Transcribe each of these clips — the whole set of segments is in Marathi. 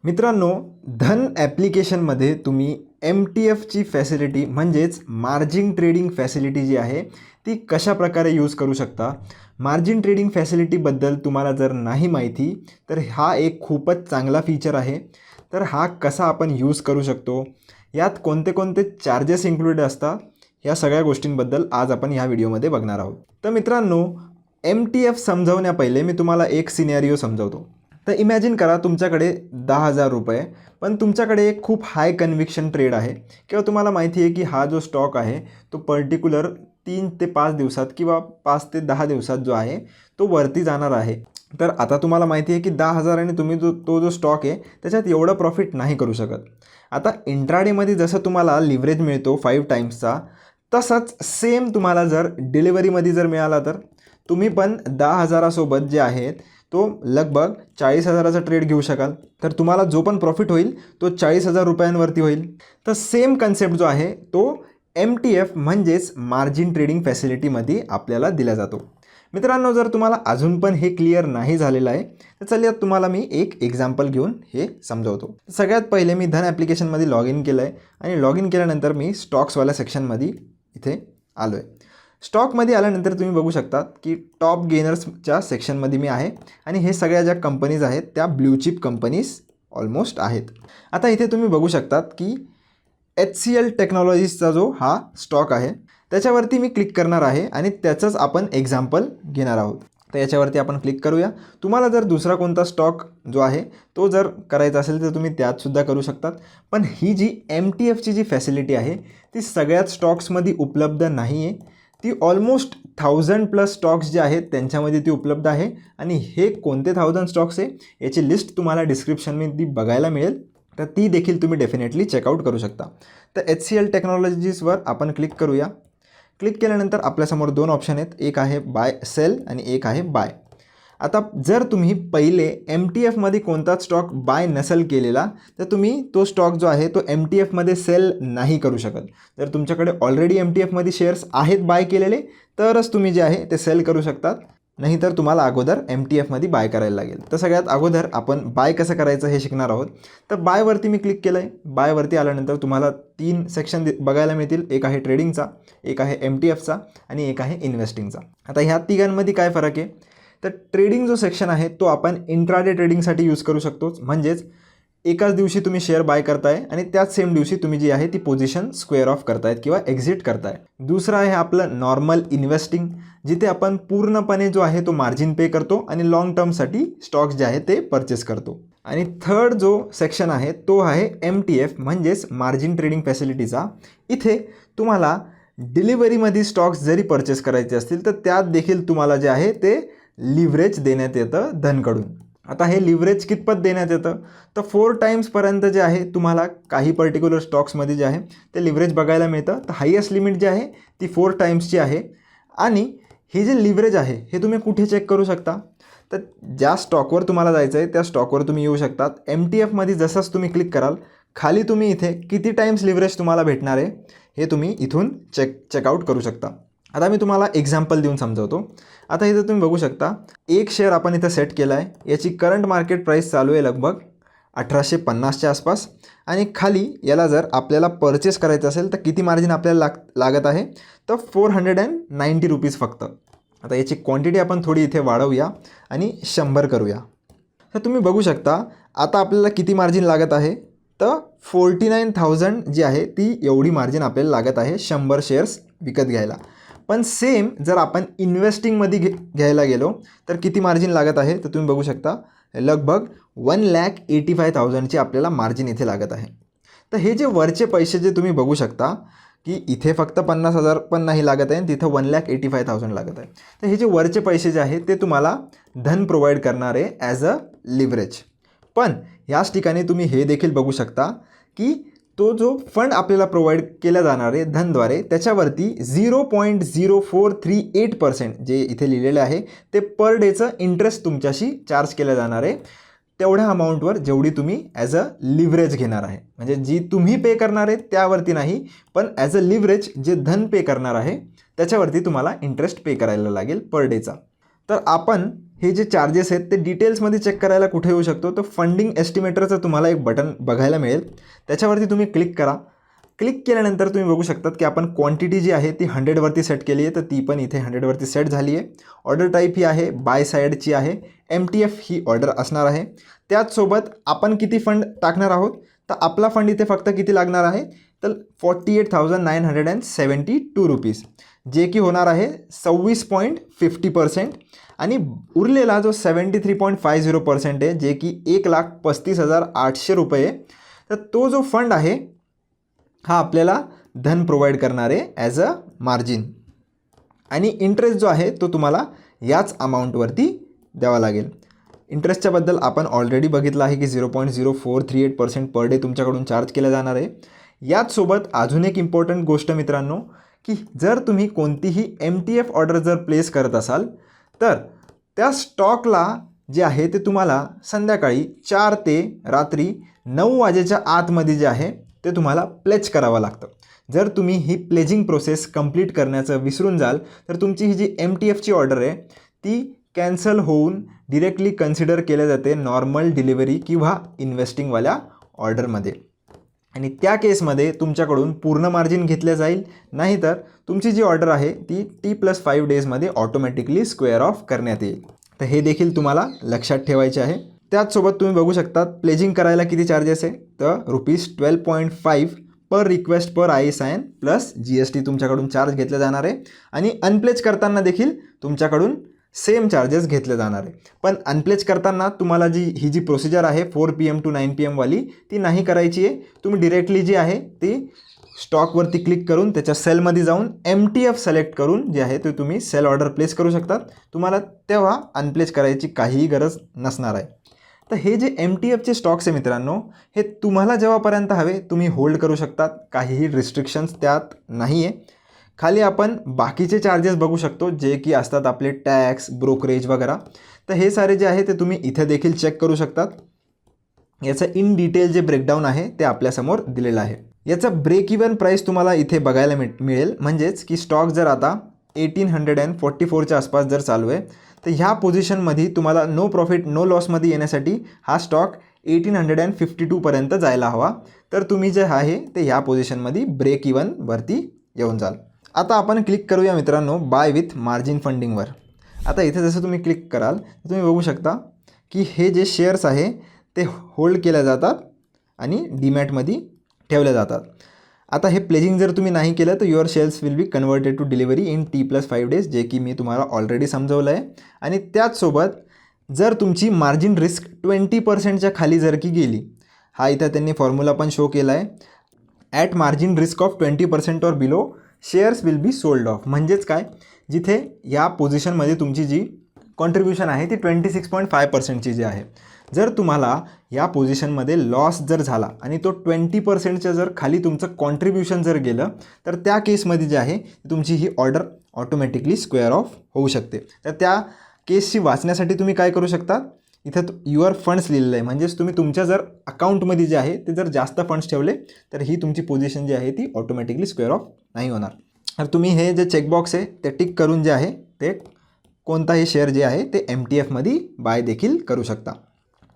मित्रांनो, धन ॲप्लिकेशनमध्ये तुम्ही MTFची फॅसिलिटी म्हणजेच मार्जिन ट्रेडिंग फॅसिलिटी जी आहे ती कशा प्रकारे यूज करू शकता. मार्जिन ट्रेडिंग फॅसिलिटीबद्दल तुम्हाला जर नाही माहिती तर हा एक खूपच चांगला फीचर आहे. तर हा कसा आपण यूज करू शकतो, यात कोणते कोणते चार्जेस इन्क्लूडेड असतात, या सगळ्या गोष्टींबद्दल आज आपण ह्या व्हिडिओमध्ये बघणार आहोत. तर मित्रांनो, MTF समजवण्यापहिले मी तुम्हाला एक सिनेरिओ समजवतो. तर इमॅजिन करा तुमच्याकडे 10,000 रुपये, पण तुमच्याकडे एक खूप हाय कन्व्हिक्शन ट्रेड आहे किंवा तुम्हाला माहिती आहे की हा जो स्टॉक आहे तो पर्टिक्युलर 3 ते 5 दिवसात किंवा 5 ते 10 दिवसात जो आहे तो वरती जाणार आहे. तर आता तुम्हाला माहिती आहे की 10,000 आणि तुम्ही तो जो स्टॉक आहे त्याच्यात एवढं प्रॉफिट नाही करू शकत. आता इंट्राडेमध्ये जसं तुम्हाला लिव्हरेज मिळतो 5 टाईम्सचा, तसंच सेम तुम्हाला जर डिलिव्हरीमध्ये जर मिळाला तर तुम्ही पण 10,000 सोबत जे आहेत तो लगभग 40,000चा ट्रेड घेऊ शकाल. तर तुम्हाला जो पण प्रॉफिट होईल तो 40,000 रुपयांवरती होईल. तर सेम कन्सेप्ट जो आहे तो MTF म्हणजेच मार्जिन ट्रेडिंग फॅसिलिटीमध्ये आपल्याला दिला जातो. मित्रांनो, जर तुम्हाला अजून पण हे क्लिअर नाही झालेलं आहे तर चला तुम्हाला मी एक एक्झाम्पल घेऊन हे समजवतो. सगळ्यात पहिले मी धन ॲप्लिकेशनमध्ये लॉग इन केलं आहे आणि लॉग इन केल्यानंतर मी स्टॉक्सवाल्या सेक्शनमध्ये इथे आलो आहे. स्टॉकमध्ये आल्यानंतर तुम्ही बघू शकता की टॉप गेनर्सच्या सेक्शनमध्ये मी आहे आणि हे सगळ्या ज्या कंपनीज आहेत त्या ब्ल्यू चिप कंपनीज ऑलमोस्ट आहेत. आता इथे तुम्ही बघू शकतात की HCL टेक्नॉलॉजीजचा जो हा स्टॉक आहे त्याच्यावरती मी क्लिक करणार आहे आणि त्याचंच आपण एक्झाम्पल घेणार आहोत. तर याच्यावरती आपण क्लिक करूया. तुम्हाला जर दुसरा कोणता स्टॉक जो आहे तो जर करायचा असेल तर तुम्ही त्यातसुद्धा करू शकतात. पण ही जी MTFची जी फॅसिलिटी आहे ती सगळ्याच स्टॉक्समध्ये उपलब्ध नाही आहे. ती ऑलमोस्ट 1000+ स्टॉक्स जे आहेत त्यांच्यामध्ये ती उपलब्ध आहे. आणि हे कोणते 1000 स्टॉक्स आहे याची लिस्ट तुम्हाला डिस्क्रिप्शनमध्ये बघायला मिळेल, तर ती देखील तुम्ही डेफिनेटली चेकआउट करू शकता. तर HCL टेक्नॉलॉजीजवर आपण क्लिक करूया. क्लिक केल्यानंतर आपल्यासमोर 2 ऑप्शन आहेत, एक आहे बाय सेल आणि एक आहे बाय. आता जर तुम्ही पहिले MTFमध्ये कोणताच स्टॉक बाय नसेल केलेला तर तुम्ही तो स्टॉक जो आहे तो MTFमध्ये सेल नाही करू शकत. जर तुमच्याकडे ऑलरेडी MTFमध्ये शेअर्स आहेत बाय केलेले तरच तुम्ही जे आहे ते सेल करू शकतात, नाहीतर तुम्हाला अगोदर MTFमध्ये बाय करायला लागेल. तर सगळ्यात अगोदर आपण बाय कसं करायचं हे शिकणार आहोत. तर बायवरती मी क्लिक केलं आहे. बायवरती आल्यानंतर तुम्हाला 3 सेक्शन बघायला मिळतील, एक आहे ट्रेडिंगचा, एक आहे MTFचा आणि एक आहे इन्व्हेस्टिंगचा. आता ह्या तिघांमध्ये काय फरक आहे, तर ट्रेडिंग जो सेक्शन आहे तो आपण इंट्राडे ट्रेडिंगसाठी यूज करू शकतो. म्हणजेच एकाच दिवशी तुम्ही शेअर बाय करताय आणि त्याच सेम दिवशी तुम्ही जी आहे ती पोझिशन स्क्वेअर ऑफ करतायत किंवा एक्झिट करताय. दुसरं आहे आपलं नॉर्मल इन्व्हेस्टिंग, जिथे आपण पूर्णपणे जो आहे तो मार्जिन पे करतो आणि लॉंग टर्मसाठी स्टॉक्स जे आहे ते परचेस करतो. आणि थर्ड जो सेक्शन आहे तो आहे MTF म्हणजेच मार्जिन ट्रेडिंग फॅसिलिटीचा. इथे तुम्हाला डिलिव्हरीमध्ये स्टॉक्स जरी परचेस करायचे असतील तर त्यात देखील तुम्हाला जे आहे ते लिव्हरेज देण्यात येतं धनकडून. आता हे लिव्हरेज कितपत देण्यात येतं, तर 4 टाईम्सपर्यंत जे आहे तुम्हाला काही पर्टिक्युलर स्टॉक्समध्ये जे आहे ते लिव्हरेज बघायला मिळतं. तर हायेस्ट लिमिट जी आहे ती 4 टाईम्सची आहे. आणि हे जे लिव्हरेज आहे हे तुम्ही कुठे चेक करू शकता, तर ज्या स्टॉकवर तुम्हाला जायचं आहे त्या स्टॉकवर तुम्ही येऊ शकतात. MTFमध्ये जसंच तुम्ही क्लिक कराल खाली तुम्ही इथे किती टाईम्स लिव्हरेज तुम्हाला भेटणार आहे हे तुम्ही इथून चेकआउट करू शकता. आता मी तुम्हाला एक्झाम्पल देऊन समजवतो. आता इथं तुम्ही बघू शकता एक शेअर आपण इथं सेट केला आहे. याची करंट मार्केट प्राईस चालू आहे लगभग 1850च्या आसपास. आणि खाली याला जर आपल्याला परचेस करायचं असेल तर किती मार्जिन आपल्याला लागत आहे, तर 490 रुपीज फक्त. आता याची क्वांटिटी आपण थोडी इथे वाढवूया आणि 100 करूया. तर तुम्ही बघू शकता आता आपल्याला किती मार्जिन लागत आहे, तर 49,000 जी आहे ती एवढी मार्जिन आपल्याला लागत आहे 100 शेअर्स विकत घ्यायला. पण सेम जर आपण इन्व्हेस्टिंगमध्ये घ्यायला गेलो तर किती मार्जिन लागत आहे, तर तुम्ही बघू शकता लगभग 1,85,000ची आपल्याला मार्जिन इथे लागत आहे. तर हे जे वरचे पैसे जे तुम्ही बघू शकता की इथे फक्त 50,000 पण नाही लागत आहे आणि तिथं 1,85,000 लागत आहे. तर हे जे वरचे पैसे जे आहेत ते तुम्हाला धन प्रोव्हाइड करणारे ॲज अ लिव्हरेज. पण याच ठिकाणी तुम्ही हे देखील बघू शकता की तो जो फंड आपल्याला प्रोव्हाइड केला जाणार आहे धनद्वारे त्याच्यावरती 0.0438% जे इथे लिहिलेले आहे ते पर डेचं इंटरेस्ट तुमच्याशी चार्ज केलं जाणार आहे, तेवढ्या अमाऊंटवर जेवढी तुम्ही ॲज अ लिव्हरेज घेणार आहे. म्हणजे जी तुम्ही पे करणार आहे त्यावरती नाही, पण ॲज अ लिव्हरेज जे धन पे करणार आहे त्याच्यावरती तुम्हाला इंटरेस्ट पे करायला लागेल पर डेचा. तर आपण हे जे चार्जेस आहेत ते डिटेल्समध्ये चेक करायला कुठे येऊ शकतो, तर फंडिंग एस्टिमेटरचं तुम्हाला एक बटन बघायला मिळेल. त्याच्यावरती तुम्ही क्लिक करा. क्लिक केल्यानंतर तुम्ही बघू शकतात की आपण क्वांटिटी जी आहे ती 100वरती सेट केली आहे, तर ती पण इथे 100वरती सेट झाली आहे. ऑर्डर टाईप ही आहे बाय साईडची आहे. MTF ही ऑर्डर असणार आहे. त्याचसोबत आपण किती फंड टाकणार आहोत, तर आपला फंड इथे फक्त किती लागणार आहे, तर 48,972 रुपीज, जे की होणार आहे 26.50%. आणि उरलेला जो 73.50% आहे, जे की 1,35,800 रुपये, तर तो जो फंड आहे हा आपल्याला धन प्रोव्हाइड करणार आहे ॲज अ मार्जिन. आणि इंटरेस्ट जो आहे तो तुम्हाला याच अमाऊंटवरती द्यावा लागेल. इंटरेस्टच्याबद्दल आपण ऑलरेडी बघितलं आहे की 0.0438% पर डे तुमच्याकडून चार्ज केलं जाणार आहे. याचसोबत अजून एक इम्पॉर्टंट गोष्ट मित्रांनो, की जर तुम्ही कोणतीही MTF ऑर्डर जर प्लेस करत असाल, तर त्या स्टॉकला जे आहे ते तुम्हाला संध्याकाळी 4 ते रात्री 9 वाजेच्या आतमध्ये जे आहे ते तुम्हाला प्लेज करावं लागतं. जर तुम्ही ही प्लेजिंग प्रोसेस कंप्लीट करण्याचं विसरून जाल, तर तुमची ही जी MTFची ऑर्डर आहे ती कॅन्सल होऊन डिरेक्टली कन्सिडर केल्या जाते नॉर्मल डिलिव्हरी किंवा इन्व्हेस्टिंगवाल्या ऑर्डरमध्ये. आणि त्या केसमध्ये तुमच्याकडून पूर्ण मार्जिन घेतले जाईल, नाहीतर तुमची जी ऑर्डर आहे ती T+5 डेजमध्ये ऑटोमॅटिकली स्क्वेअर ऑफ करण्यात येईल. तर हे देखील तुम्हाला लक्षात ठेवायचे आहे. त्याचसोबत तुम्ही बघू शकता प्लेजिंग करायला किती चार्जेस आहे, तर ₹12.5 पर रिक्वेस्ट पर ISIN प्लस GST तुमच्याकडून चार्ज घेतले जाणार आहे. आणि अनप्लेज करताना देखील तुमच्याकडून सेम चार्जेस घेतले जाणार आहे. पण अनप्लेज करताना तुम्हाला ही जी प्रोसिजर आहे 4 PM to 9 PM वाली ती नाही करायची आहे. तुम्ही डिरेक्टली जी आहे ती स्टॉकवरती क्लिक करून त्याच्या सेलमध्ये जाऊन MTF सिलेक्ट करून जे आहे ते तुम्ही सेल ऑर्डर प्लेस करू शकतात. तुम्हाला तेव्हा अनप्लेज करायची काहीही गरज नसणार आहे. तर हे जे MTFचे स्टॉक्स आहे मित्रांनो, हे तुम्हाला जेव्हापर्यंत हवे तुम्ही होल्ड करू शकतात. काहीही रिस्ट्रिक्शन्स त्यात नाही आहे. खाली आपण बाकीचे चार्जेस बघू शकतो, जे की असतात आपले टॅक्स, ब्रोकरेज वगैरे. तर हे सारे जे आहे ते तुम्ही इथे देखील चेक करू शकतात. याचं इन डिटेल जे ब्रेकडाऊन आहे ते आपल्यासमोर दिलेलं आहे. याचा ब्रेक इवन प्राईस तुम्हाला इथे बघायला मिळेल. म्हणजेच की स्टॉक जर आता 1844च्या आसपास जर चालू आहे, तर ह्या पोझिशनमध्ये तुम्हाला नो प्रॉफिट नो लॉसमध्ये येण्यासाठी हा स्टॉक 1852पर्यंत जायला हवा. तर तुम्ही जे आहे ते ह्या पोझिशनमध्ये ब्रेक इवनवरती येऊन जाल. आता आपण क्लिक करूया मित्रांनो बाय विथ मार्जिन फंडिंगवर. आता इथे जसं तुम्ही क्लिक कराल तुम्ही बघू शकता की हे जे शेअर्स आहे ते होल्ड केल्या जातात आणि डीमॅटमध्ये ठेवल्या जातात. आता हे प्लेजिंग जर तुम्ही नाही केलं तर your shares will be converted to delivery in T+5 days, जे की मी तुम्हाला ऑलरेडी समजवलं आहे. आणि त्याचसोबत जर तुमची मार्जिन रिस्क 20%च्या खाली जर की गेली, हा इथं त्यांनी फॉर्म्युला पण शो केला आहे. At margin risk of 20% or below shares will be sold off. म्हणजेच काय, जिथे या पोझिशनमध्ये तुमची जी कॉन्ट्रीब्युशन आहे ती 26.5%ची जी आहे, जर तुम्हाला या पोझिशनमध्ये लॉस जर झाला आणि तो 20%च्या जर खाली तुमचं कॉन्ट्रीब्युशन जर गेलं, तर त्या केसमध्ये जे आहे तुमची ही ऑर्डर ऑटोमॅटिकली स्क्वेअर ऑफ होऊ शकते. तर त्या केसची वाचण्यासाठी तुम्ही काय करू शकता, इथं युअर फंड्स लिहिलेलं आहे. म्हणजेच तुम्ही तुमच्या जर अकाउंटमध्ये जे आहे ते जर जास्त फंड्स ठेवले तर ही तुमची पोझिशन जी आहे ती ऑटोमॅटिकली स्क्वेअर ऑफ नाही होणार. तर तुम्ही हे जे चेकबॉक्स आहे ते टिक करून जे आहे ते कोणताही शेअर जे आहे ते MTFमध्ये बाय देखील करू शकता.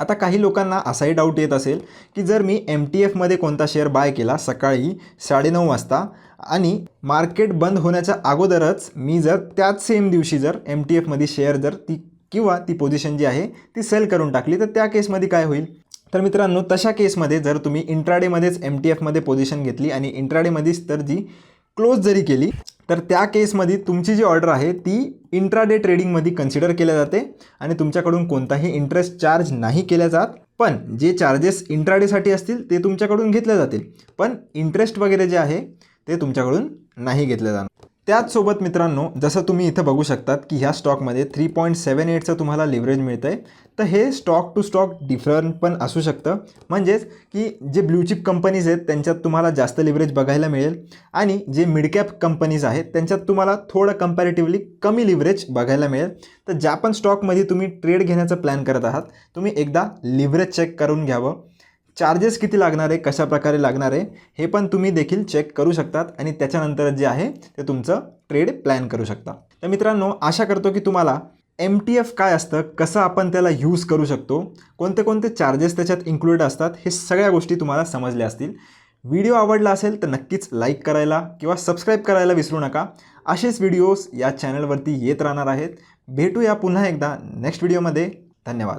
आता काही लोकांना असाही डाऊट येत असेल की जर मी MTFमध्ये कोणता शेअर बाय केला सकाळी 9:30 वाजता आणि मार्केट बंद होण्याच्या अगोदरच मी जर त्याच सेम दिवशी जर MTFमध्ये शेअर जर ती पोझिशन जी आहे ती सेल करून टाकली, तर त्या केसमध्ये काय होईल. तर मित्रांनो, तशा केसमध्ये जर तुम्ही इंट्राडेमध्येच MTFमध्ये पोझिशन घेतली आणि इंट्राडेमध्येच तर जी क्लोज जरी केली, तर त्या केसमध्ये तुमची जी ऑर्डर आहे ती इंट्राडे ट्रेडिंगमध्ये कन्सिडर केल्या जाते आणि तुमच्याकडून कोणताही इंटरेस्ट चार्ज नाही केल्या जात. पण जे चार्जेस इंट्राडेसाठी असतील ते तुमच्याकडून घेतले जातील, पण इंटरेस्ट वगैरे जे आहे ते तुमच्याकडून नाही घेतले जाणार. त्याचसोबत मित्रांनो, जसं तुम्ही इथं बघू शकतात की ह्या स्टॉकमध्ये 3.78चं तुम्हाला लिव्हरेज मिळतं आहे. तर हे स्टॉक टू स्टॉक डिफरंट पण असू शकतं. म्हणजेच की जे ब्ल्यूचिप कंपनीज आहेत त्यांच्यात तुम्हाला जास्त लिव्हरेज बघायला मिळेल आणि जे मिडकॅप कंपनीज आहेत त्यांच्यात तुम्हाला थोडं कंपॅरेटिव्हली कमी लिव्हरेज बघायला मिळेल. तर ज्या पण स्टॉकमध्ये तुम्ही ट्रेड घेण्याचा प्लॅन करत आहात, तुम्ही एकदा लिव्हरेज चेक करून घ्यावं. चार्जेस किती लागणार आहे, कशा प्रकारे लागणार आहे हे पण तुम्ही देखील चेक करू शकतात आणि त्याच्यानंतर जे आहे ते तुमचं ट्रेड प्लॅन करू शकता. तर मित्रांनो, आशा करतो की तुम्हाला MTF काय असतं, कसं आपण त्याला यूज करू शकतो, कोणते कोणते चार्जेस त्याच्यात इन्क्लूड असतात, हे सगळ्या गोष्टी तुम्हाला समजल्या असतील. व्हिडिओ आवडला असेल तर नक्कीच लाईक करायला किंवा सबस्क्राईब करायला विसरू नका. असेच व्हिडिओज या चॅनलवरती येत राहणार आहेत. भेटूया पुन्हा एकदा नेक्स्ट व्हिडिओमध्ये. धन्यवाद.